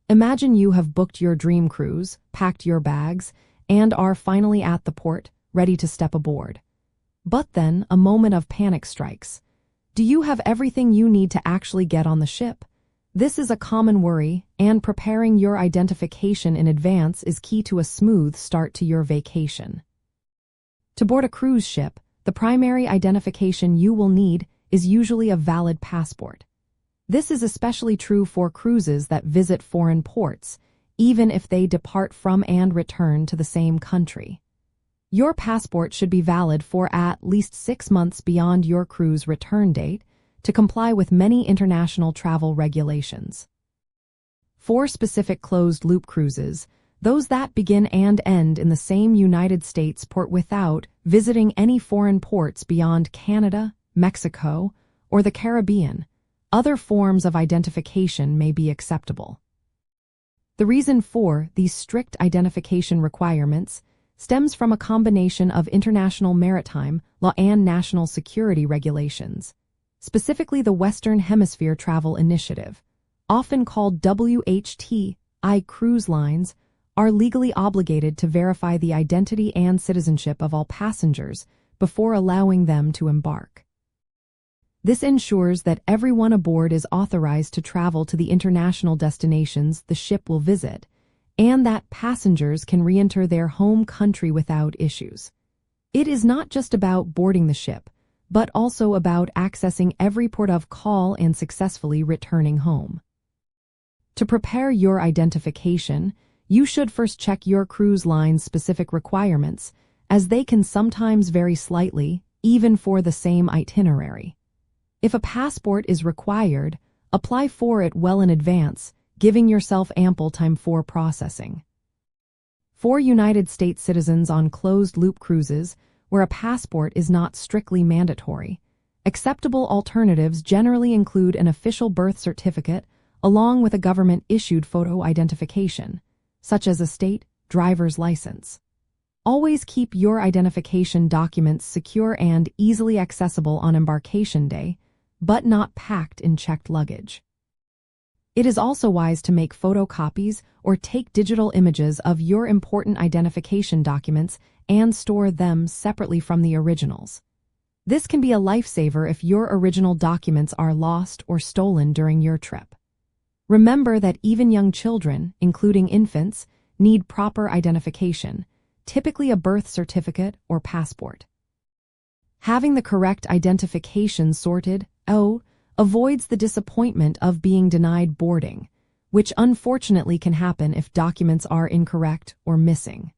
Imagine you have booked your dream cruise, packed your bags, and are finally at the port, ready to step aboard. But then, a moment of panic strikes. Do you have everything you need to actually get on the ship? This is a common worry, and preparing your identification in advance is key to a smooth start to your vacation. To board a cruise ship, the primary identification you will need is usually a valid passport. This is especially true for cruises that visit foreign ports, even if they depart from and return to the same country. Your passport should be valid for at least 6 months beyond your cruise return date to comply with many international travel regulations. For specific closed-loop cruises, those that begin and end in the same United States port without visiting any foreign ports beyond Canada, Mexico, or the Caribbean, other forms of identification may be acceptable. The reason for these strict identification requirements stems from a combination of international maritime law and national security regulations, specifically the Western Hemisphere Travel Initiative, often called WHTI. Cruise lines are legally obligated to verify the identity and citizenship of all passengers before allowing them to embark. This ensures that everyone aboard is authorized to travel to the international destinations the ship will visit, and that passengers can re-enter their home country without issues. It is not just about boarding the ship, but also about accessing every port of call and successfully returning home. To prepare your identification, you should first check your cruise line's specific requirements, as they can sometimes vary slightly, even for the same itinerary. If a passport is required, apply for it well in advance, giving yourself ample time for processing. For United States citizens on closed-loop cruises, where a passport is not strictly mandatory, acceptable alternatives generally include an official birth certificate along with a government-issued photo identification, such as a state driver's license. Always keep your identification documents secure and easily accessible on embarkation day, but not packed in checked luggage. It is also wise to make photocopies or take digital images of your important identification documents and store them separately from the originals. This can be a lifesaver if your original documents are lost or stolen during your trip. Remember that even young children, including infants, need proper identification, typically a birth certificate or passport. Having the correct identification sorted avoids the disappointment of being denied boarding, which unfortunately can happen if documents are incorrect or missing.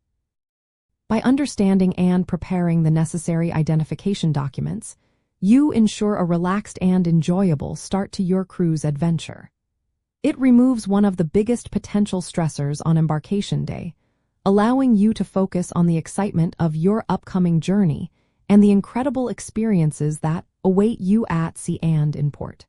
By understanding and preparing the necessary identification documents, you ensure a relaxed and enjoyable start to your cruise adventure. It removes one of the biggest potential stressors on embarkation day, allowing you to focus on the excitement of your upcoming journey and the incredible experiences that await you at sea and in port.